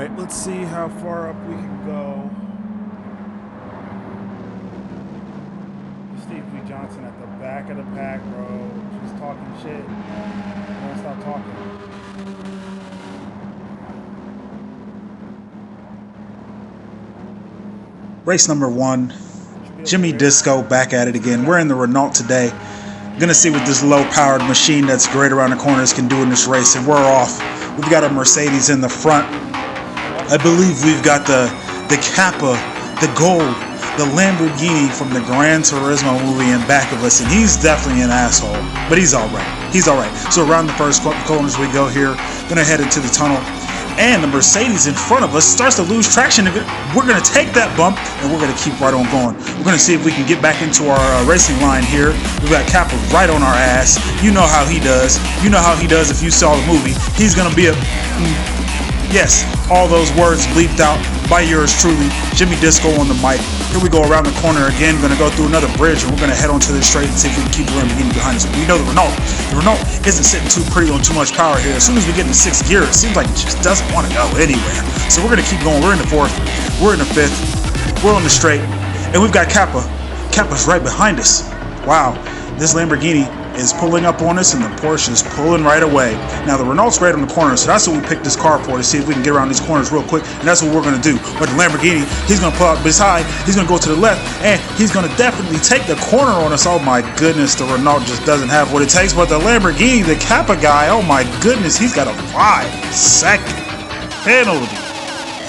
Alright, let's see how far up we can go. Steve V. Johnson at the back of the pack, bro. Just talking shit. Don't stop talking. Race number 1. Jimmy Disco back at it again. We're in the Renault today. Gonna see what this low-powered machine that's great around the corners can do in this race, and we're off. We've got a Mercedes in the front. I believe we've got the Kappa, the Gold, the Lamborghini from the Gran Turismo movie in back of us, and he's definitely an asshole, but he's all right. He's all right. So around the first corners we go here. Gonna head into the tunnel, and the Mercedes in front of us starts to lose traction. We're gonna take that bump, and we're gonna keep right on going. We're gonna see if we can get back into our racing line here. We've got Kappa right on our ass. You know how he does. You know how he does if you saw the movie. He's gonna be a yes, all those words bleeped out by yours truly, Jimmy Disco on the mic. Here we go around the corner again. We're gonna go through another bridge, and we're gonna head onto this straight and see if we can keep the Lamborghini behind us. We know the Renault isn't sitting too pretty on too much power here. As soon as we get in the 6th gear, it seems like it just doesn't want to go anywhere. So we're gonna keep going. We're in the 4th. We're in the 5th. We're on the straight, and we've got Kappa. Kappa's right behind us. Wow, this Lamborghini is pulling up on us, and the Porsche is pulling right away. Now the Renault's right on the corner, so that's what we picked this car for, to see if we can get around these corners real quick, and that's what we're going to do. But the Lamborghini, he's going to pull up beside, he's going to go to the left, and he's going to definitely take the corner on us. Oh my goodness, the Renault just doesn't have what it takes, but the Lamborghini, the Kappa guy, oh my goodness, he's got a 5-second penalty.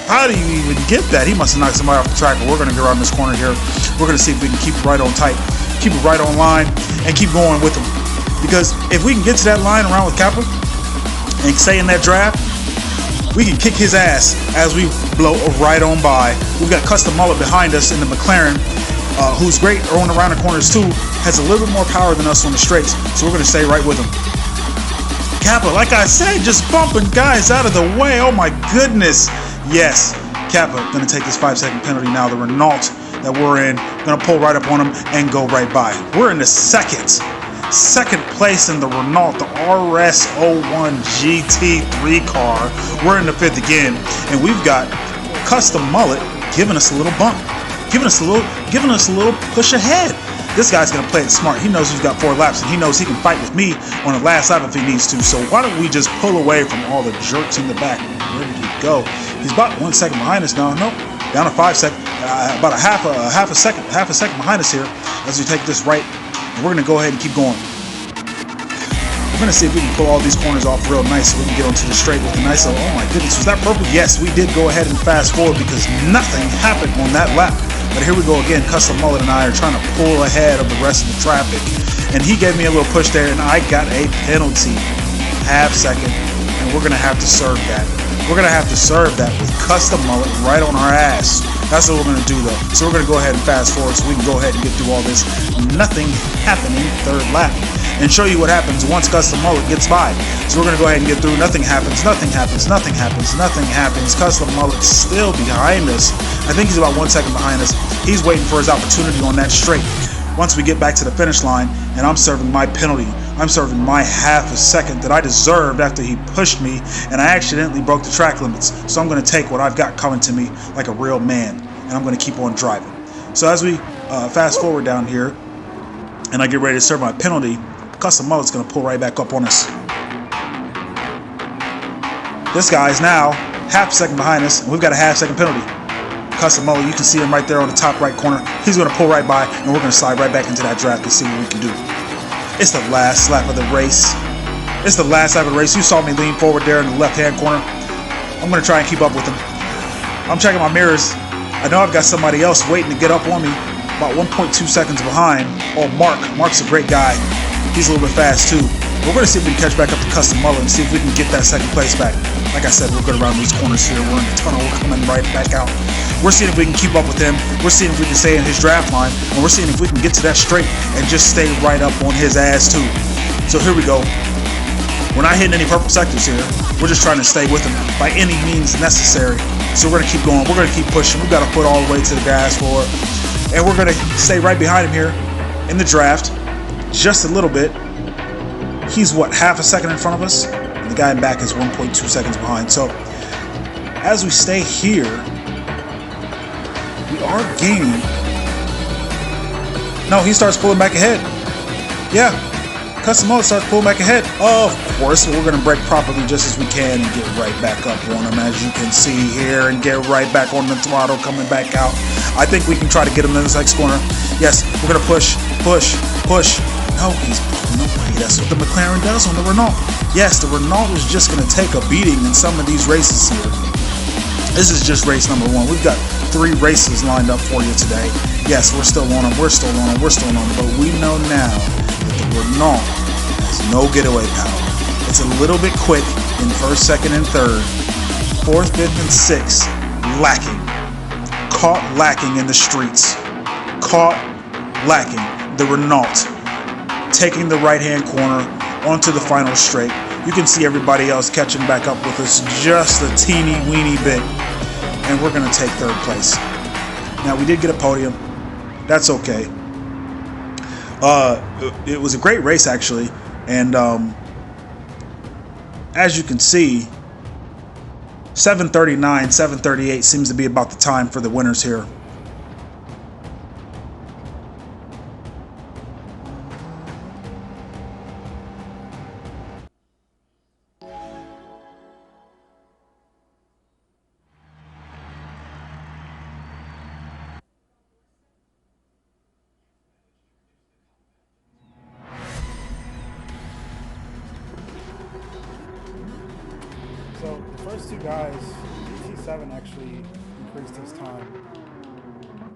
How do you even get that? He must have knocked somebody off the track, but we're going to get around this corner here. We're going to see if we can keep it right on tight, keep it right on line, and keep going with him. Because if we can get to that line around with Kappa and stay in that draft, we can kick his ass as we blow right on by. We've got Custom Mullet behind us in the McLaren, who's great on around the corners too, has a little bit more power than us on the straights, so we're going to stay right with him. Kappa, like I said, just bumping guys out of the way. Oh my goodness. Yes, Kappa going to take this 5-second penalty now. The Renault that we're in, going to pull right up on him and go right by. We're in the second place in the Renault, the R.S.01 GT 3 car. We're in the 5th again, and we've got Custom Mullet giving us a little bump, giving us a little push ahead. This guy's gonna play it smart. He knows he's got 4 laps, and he knows he can fight with me on the last lap if he needs to. So why don't we just pull away from all the jerks in the back? Where did he go? He's about 1 second behind us now. Nope, down to 5 seconds. About a half a second behind us here as we take this right. We're going to go ahead and keep going. We're going to see if we can pull all these corners off real nice so we can get onto the straight with a nice little, oh my goodness, was that purple? Yes, we did go ahead and fast forward because nothing happened on that lap. But here we go again. Custom Mullet and I are trying to pull ahead of the rest of the traffic. And he gave me a little push there, and I got a penalty. Half-second, and we're going to have to serve that. We're going to have to serve that with Custom Mullet right on our ass. That's what we're going to do, though. So we're going to go ahead and fast forward so we can go ahead and get through all this. Nothing happening 3rd lap. And show you what happens once Custom Mullet gets by. So we're going to go ahead and get through. Nothing happens, nothing happens, nothing happens, nothing happens. Custom Mullet's still behind us. I think he's about 1 second behind us. He's waiting for his opportunity on that straight. Once we get back to the finish line, and I'm serving my penalty. I'm serving my half a second that I deserved after he pushed me, and I accidentally broke the track limits. So I'm going to take what I've got coming to me like a real man, and I'm going to keep on driving. So as we fast forward down here, and I get ready to serve my penalty, Custom Mullet's going to pull right back up on us. This guy's now half a second behind us, and we've got a half-second penalty. Custom Mullet, you can see him right there on the top right corner. He's going to pull right by, and we're going to slide right back into that draft and see what we can do. It's the last lap of the race. It's the last lap of the race. You saw me lean forward there in the left-hand corner. I'm going to try and keep up with him. I'm checking my mirrors. I know I've got somebody else waiting to get up on me, about 1.2 seconds behind. Oh, Mark. Mark's a great guy. He's a little bit fast, too. We're going to see if we can catch back up to Custom Mullet and see if we can get that 2nd place back. Like I said, we're good around these corners here. We're in the tunnel. We're coming right back out. We're seeing if we can keep up with him. We're seeing if we can stay in his draft line. And we're seeing if we can get to that straight and just stay right up on his ass, too. So here we go. We're not hitting any purple sectors here. We're just trying to stay with him by any means necessary. So we're going to keep going. We're going to keep pushing. We've got to put all the way to the gas floor. And we're going to stay right behind him here in the draft. Just a little bit. He's, what, half a second in front of us? And the guy in back is 1.2 seconds behind. So as we stay here, we are gaining. No, he starts pulling back ahead. Yeah, Custom Mode starts pulling back ahead. Of course, we're going to brake properly just as we can and get right back up on him, as you can see here, and get right back on the throttle, coming back out. I think we can try to get him in this next corner. Yes, we're going to push. No, he's pulling away. That's what the McLaren does on the Renault. Yes, the Renault is just going to take a beating in some of these races here. This is just race number 1. We've got 3 races lined up for you today. Yes, we're still on them, but we know now that the Renault has no getaway power. It's a little bit quick in 1st, 2nd, and 3rd. 4th, 5th, and 6th, lacking. Caught lacking in the streets. Caught lacking. The Renault taking the right-hand corner onto the final straight. You can see everybody else catching back up with us just a teeny weeny bit, and we're going to take 3rd place. Now, we did get a podium. That's okay. It was a great race, actually, and as you can see, 7:39, 7:38 seems to be about the time for the winners here. So the first 2 guys, GT7 actually increased his time,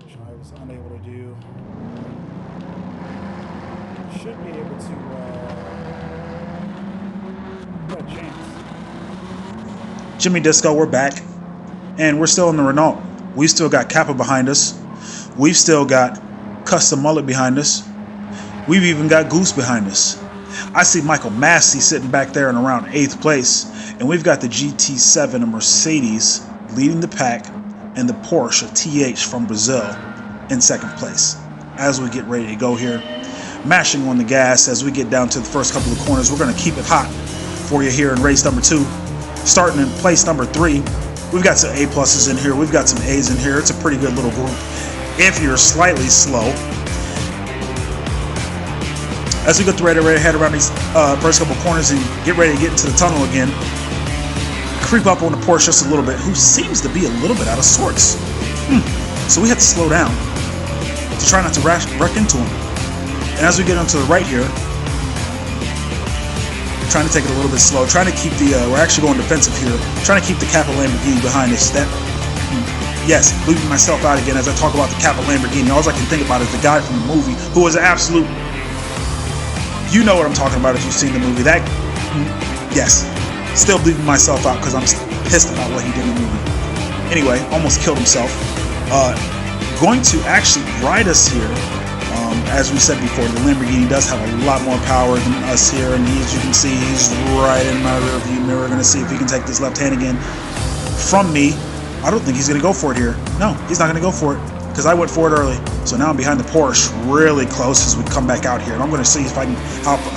which I was unable to do. Should be able to get a chance. Jimmy Disco, we're back, and we're still in the Renault. We've still got Kappa behind us. We've still got Custom Mullet behind us. We've even got Goose behind us. I see Michael Massey sitting back there in around 8th place, and we've got the GT7 of Mercedes leading the pack, and the Porsche TH from Brazil in 2nd place. As we get ready to go here, mashing on the gas as we get down to the first couple of corners. We're going to keep it hot for you here in race number 2. Starting in place number 3, we've got some A+ in here. We've got some A's in here. It's a pretty good little group if you're slightly slow. As we go right ahead around these first couple corners and get ready to get into the tunnel again, creep up on the Porsche just a little bit, who seems to be a little bit out of sorts. So we have to slow down to try not to wreck into him. And as we get onto the right here, trying to take it a little bit slow, trying to keep the, we're actually going defensive here, trying to keep the Kappa Lamborghini behind us. Yes, leaving myself out again as I talk about the Kappa Lamborghini. All I can think about is the guy from the movie who was an absolute, you know what I'm talking about if you've seen the movie. That, yes, still leaving myself out because I'm pissed about what he did in the movie. Anyway, almost killed himself. Going to actually ride us here. As we said before, the Lamborghini does have a lot more power than us here, and as you can see, he's right in my rear view mirror. Going to see if he can take this left hand again from me. I don't think he's going to go for it here. No, he's not going to go for it because I went for it early. So now I'm behind the Porsche, really close as we come back out here, and I'm going to see if I can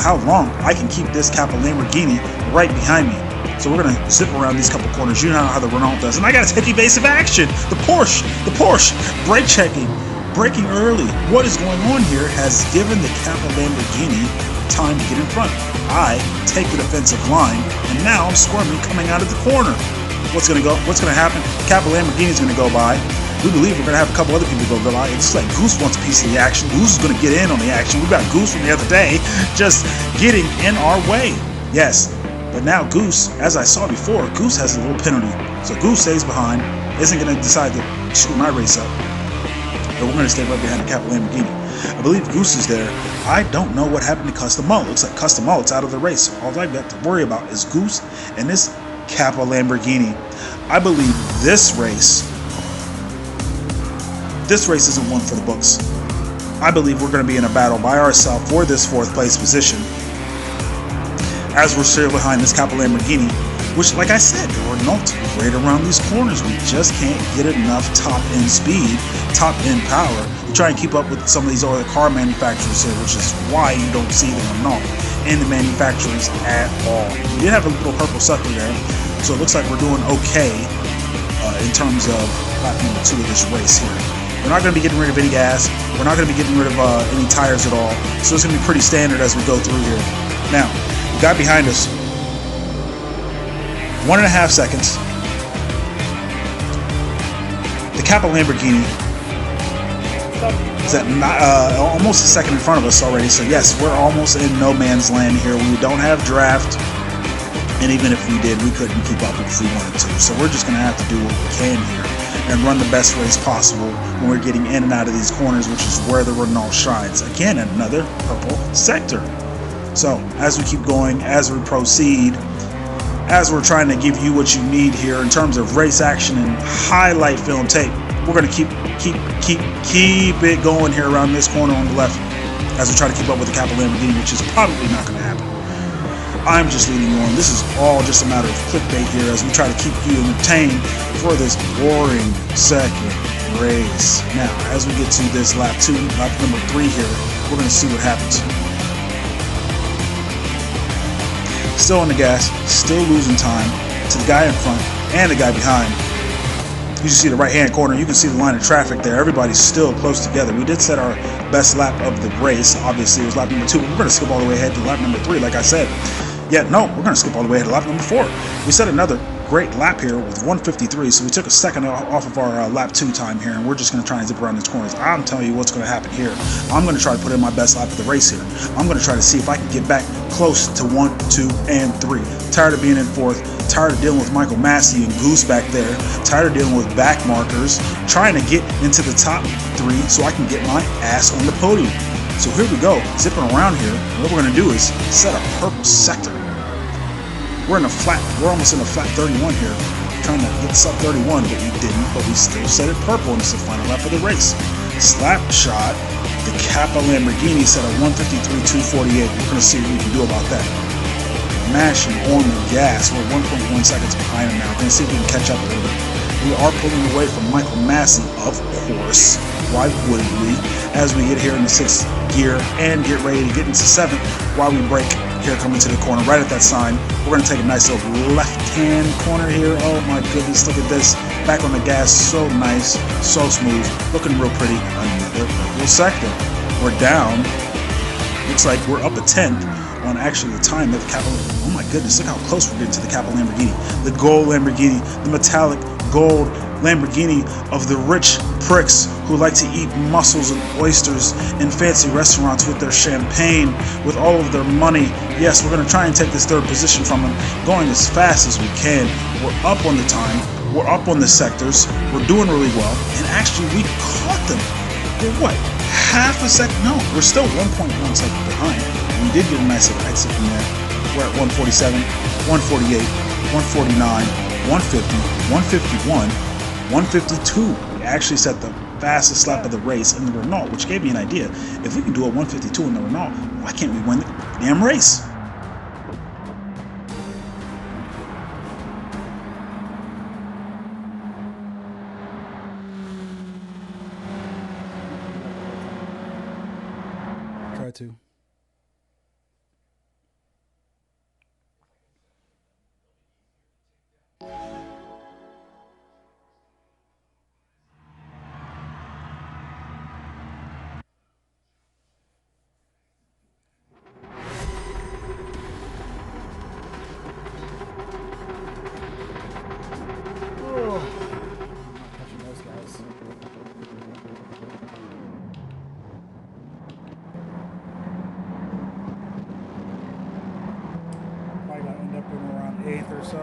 how long I can keep this Kappa Lamborghini right behind me. So we're going to zip around these couple corners. You know how the Renault does, and I got to take evasive action. The Porsche, brake checking. Braking early. What is going on here has given the Kappa Lamborghini time to get in front. I take the defensive line, and now I'm squirming coming out of the corner. What's going to happen? Kappa Lamborghini is going to go by. We believe we're going to have a couple other people go by. It's like Goose wants a piece of the action. Goose is going to get in on the action. We got Goose from the other day just getting in our way. Yes, but now Goose, as I saw before, Goose has a little penalty. So Goose stays behind, isn't going to decide to screw my race up. But we're going to stay right behind the Kappa Lamborghini. I believe Goose is there. I don't know what happened to Custom Mullet. Looks like Custom Mullet's out of the race. All I've got to worry about is Goose and this Kappa Lamborghini. I believe this race isn't one for the books. I believe we're going to be in a battle by ourselves for this 4th place position. As we're still behind this Kappa Lamborghini, which, like I said, we're not right around these corners. We just can't get enough top-end speed, top-end power to try and keep up with some of these other car manufacturers here, which is why you don't see them Renault in the manufacturers at all. We did have a little purple sucker there, so it looks like we're doing okay in terms of lap number 2 of this race here. We're not going to be getting rid of any gas. We're not going to be getting rid of any tires at all. So it's going to be pretty standard as we go through here. Now, the guy behind us, 1.5 seconds. The Kappa Lamborghini is at almost a second in front of us already. So yes, we're almost in no man's land here. We don't have draft. And even if we did, we couldn't keep up if we wanted to. So we're just going to have to do what we can here and run the best race possible when we're getting in and out of these corners, which is where the Renault shines. Again, another purple sector. So as we keep going, as we proceed, as we're trying to give you what you need here in terms of race action and highlight film tape, we're going to keep it going here around this corner on the left as we try to keep up with the Kappa Lamborghini, which is probably not going to happen. I'm just leading you on. This is all just a matter of clickbait here as we try to keep you entertained for this boring second race. Now, as we get to this lap 2, lap number 3 here, we're going to see what happens. Still on the gas, still losing time to the guy in front and the guy behind. You can see the right-hand corner. You can see the line of traffic there. Everybody's still close together. We did set our best lap of the race. Obviously, it was lap number 2. We're going to skip all the way ahead to lap number 3, like I said. Yeah, no, we're going to skip all the way ahead to lap number 4. We set another great lap here with 1:53, so we took a second off of our lap 2 time here, and we're just going to try and zip around these corners. I'm telling you what's going to happen here. I'm going to try to put in my best lap of the race here. I'm going to try to see if I can get back close to 1, 2, and 3. Tired of being in 4th. Tired of dealing with Michael Massey and Goose back there. Tired of dealing with back markers. Trying to get into the top 3 so I can get my ass on the podium. So here we go, zipping around here. What we're going to do is set a purple sector. We're almost in a flat 31 here. Trying to get sub 31, but we didn't. But we still set it purple, and it's the final lap of the race. Slap shot. The Kappa Lamborghini set a 1:53.248. We're going to see what we can do about that. Mashing on the gas. We're 1.1 seconds behind him now. We're going to see if we can catch up a little bit. We are pulling away from Michael Massey, of course. Why wouldn't we? As we get here in the 6th gear and get ready to get into 7th while we brake here coming to the corner right at that sign. We're going to take a nice little left-hand corner here. Oh my goodness, look at this. Back on the gas, so nice, so smooth, looking real pretty. Another purple sector. We're down. Looks like we're up a 10th on actually the time that the Kappa. Oh my goodness, look how close we're getting to the Kappa Lamborghini. The gold Lamborghini, the metallic gold Lamborghini of the rich pricks who like to eat mussels and oysters in fancy restaurants with their champagne, with all of their money. Yes, we're going to try and take this 3rd position from them, going as fast as we can. We're up on the time. We're up on the sectors. We're doing really well. And actually, we caught them. We're what? Half a second? No, we're still 1.1 seconds behind. We did get a nice little exit from there. We're at 147, 148, 149, 150, 151, 152. We actually set the fastest lap of the race in the Renault, which gave me an idea. If we can do a 152 in the Renault, why can't we win the damn race? Try to. Around 8th or so.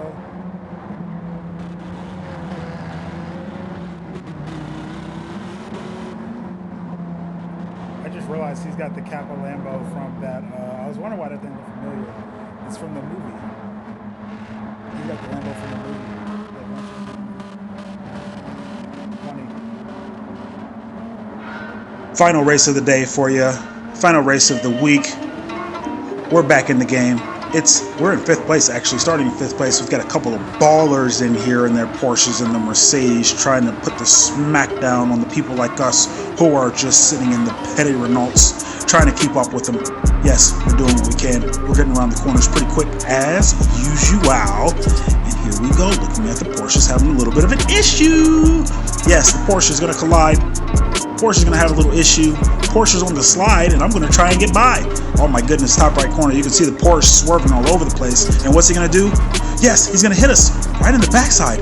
I just realized he's got the Kappa Lambo from that. I was wondering why that thing looked familiar. It's from the movie. He got the Lambo from the movie. Funny. Final race of the day for you. Final race of the week. We're back in the game. We're in 5th place, actually, starting in 5th place. We've got a couple of ballers in here in their Porsches and the Mercedes trying to put the smack down on the people like us who are just sitting in the petty Renaults trying to keep up with them. Yes, we're doing what we can. We're getting around the corners pretty quick as usual. And here we go. Looking at the Porsche's having a little bit of an issue. Yes, the Porsche is going to collide. Porsche is going to have a little issue. Porsche's on the slide, and I'm going to try and get by. Oh my goodness, top right corner. You can see the Porsche swerving all over the place. And what's he going to do? Yes, he's going to hit us right in the backside.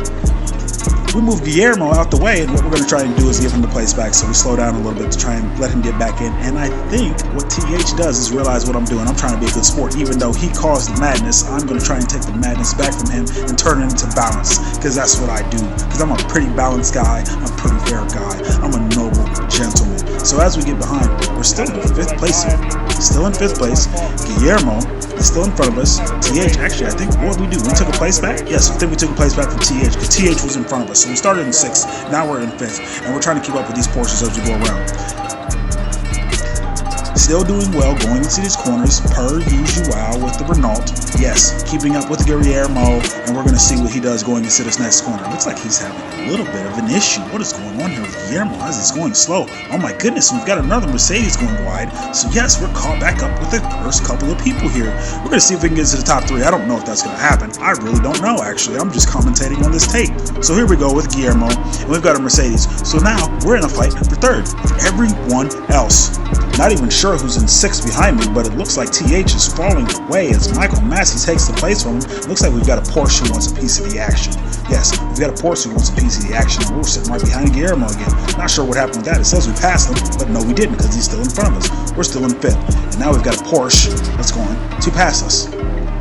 We move Guillermo out the way, and what we're going to try and do is give him the place back. So we slow down a little bit to try and let him get back in. And I think what TH does is realize what I'm doing. I'm trying to be a good sport. Even though he caused the madness, I'm going to try and take the madness back from him and turn it into balance, because that's what I do. Because I'm a pretty balanced guy. I'm a pretty fair guy. I'm a noble gentleman. So as we get behind, we're still in 5th place here. Still in 5th place. Guillermo is still in front of us. TH, actually, I think what we do, we took a place back? Yes, I think we took a place back from TH, because TH was in front of us. So we started in 6th, now we're in 5th, and we're trying to keep up with these Porsches as we go around. Still doing well going into these corners per usual with the Renault. Yes, keeping up with Guillermo, and we're going to see what he does going into this next corner. Looks like he's having a little bit of an issue. What is going on here with Guillermo as he's going slow? Oh my goodness, we've got another Mercedes going wide. So yes, we're caught back up with the first couple of people here. We're going to see if we can get to the top 3. I don't know if that's going to happen. I really don't know, actually. I'm just commentating on this tape. So here we go with Guillermo, and we've got a Mercedes. So now we're in a fight for 3rd. Everyone else, not even sure who's in 6th behind me, but it looks like TH is falling away as Michael Massey takes the place from him. It looks like we've got a Porsche who wants a piece of the action. Yes, we've got a Porsche who wants a piece of the action. We're sitting right behind Guillermo again. Not sure what happened with that. It says we passed him, but no, we didn't, because he's still in front of us. We're still in 5th, and now we've got a Porsche that's going to pass us.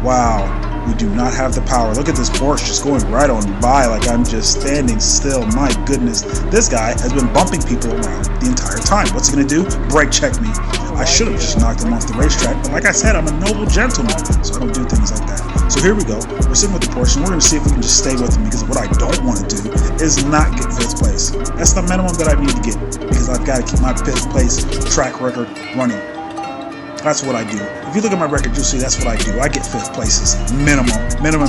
Wow. We do not have the power. Look at this Porsche just going right on by like I'm just standing still. My goodness. This guy has been bumping people around the entire time. What's he going to do? Brake check me. I should have just knocked him off the racetrack, but like I said, I'm a noble gentleman, so I don't do things like that. So here we go. We're sitting with the Porsche, and we're going to see if we can just stay with him, because what I don't want to do is not get 5th place. That's the minimum that I need to get, because I've got to keep my 5th place track record running. That's what I do. If you look at my record, you'll see that's what I do. I get 5th places, minimum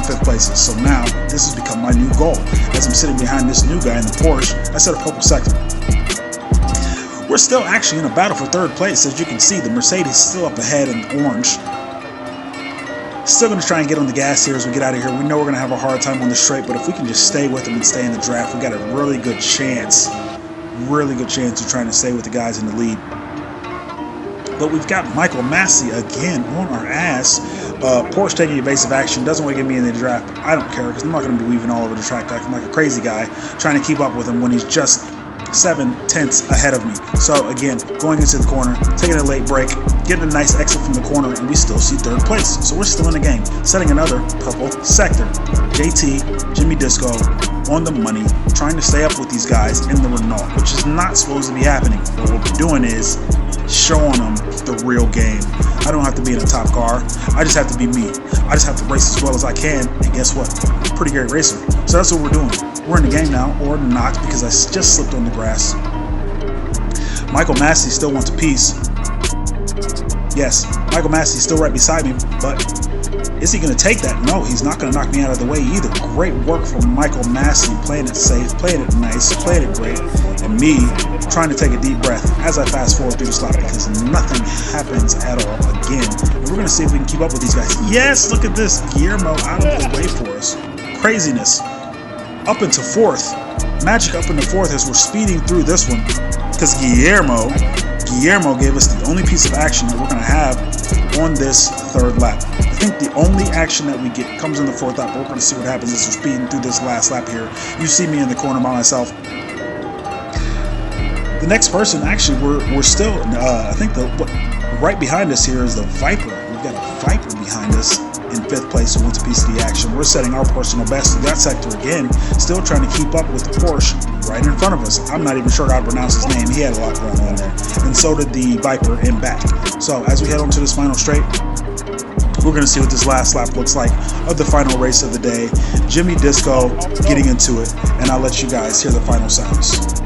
5th places. So now this has become my new goal. As I'm sitting behind this new guy in the Porsche, I set a purple sector. We're still actually in a battle for 3rd place. As you can see, the Mercedes is still up ahead in orange. Still going to try and get on the gas here as we get out of here. We know we're going to have a hard time on the straight, but if we can just stay with them and stay in the draft, we got a really good chance of trying to stay with the guys in the lead. But we've got Michael Massey again on our ass. Porsche taking evasive action, doesn't want to get me in the draft, but I don't care, because I'm not going to be weaving all over the track like a crazy guy, trying to keep up with him when he's just 7/10 ahead of me. So again, going into the corner, taking a late break, getting a nice exit from the corner, and we still see 3rd place. So we're still in the game, setting another purple sector. JT, Jimmy Disco, on the money, trying to stay up with these guys in the Renault, which is not supposed to be happening. But what we're doing is showing them the real game. I don't have to be in a top car. I just have to be me. I just have to race as well as I can, and guess what? Pretty great racer. So that's what we're doing. We're in the game now, or not, because I just slipped on the grass. Michael Massey still wants a piece. Yes, Michael Massey still right beside me, but is he going to take that? No, he's not going to knock me out of the way either. Great work from Michael Massey, playing it safe, playing it nice, playing it great, and me trying to take a deep breath as I fast forward through the slot, because nothing happens at all again. And we're going to see if we can keep up with these guys. Yes, look at this. Guillermo out of the way for us. Craziness. Up into 4th. Magic up into 4th as we're speeding through this one, because Guillermo gave us the only piece of action that we're going to have on this 3rd lap. I think the only action that we get comes in the 4th lap, but we're going to see what happens as we're speeding through this last lap here. You see me in the corner by myself. The next person, actually, we're still, I think right behind us here is the Viper. We've got a Viper behind us in 5th place who wants a piece of the action. We're setting our personal best in that sector again, still trying to keep up with the Porsche right in front of us. I'm not even sure how to pronounce his name. He had a lot going on there. And so did the Viper in back. So as we head on to this final straight, we're going to see what this last lap looks like of the final race of the day. Jimmy Disco getting into it, and I'll let you guys hear the final sounds.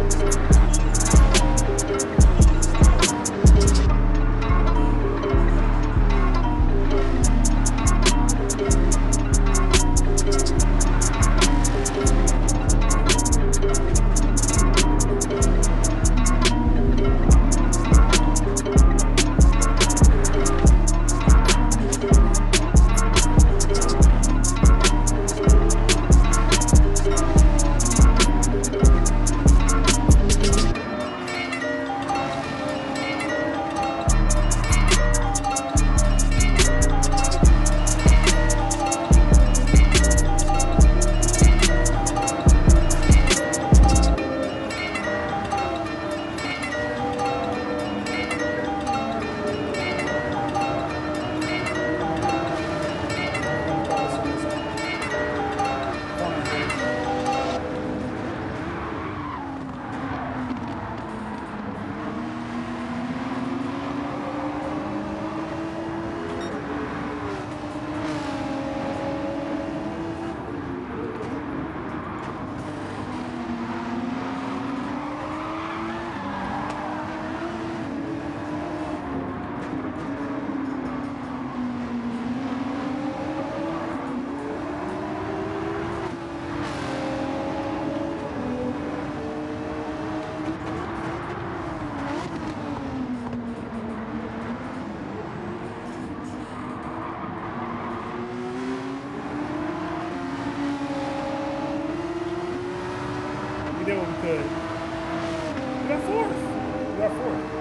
We did what we could. We got fourth. We got fourth.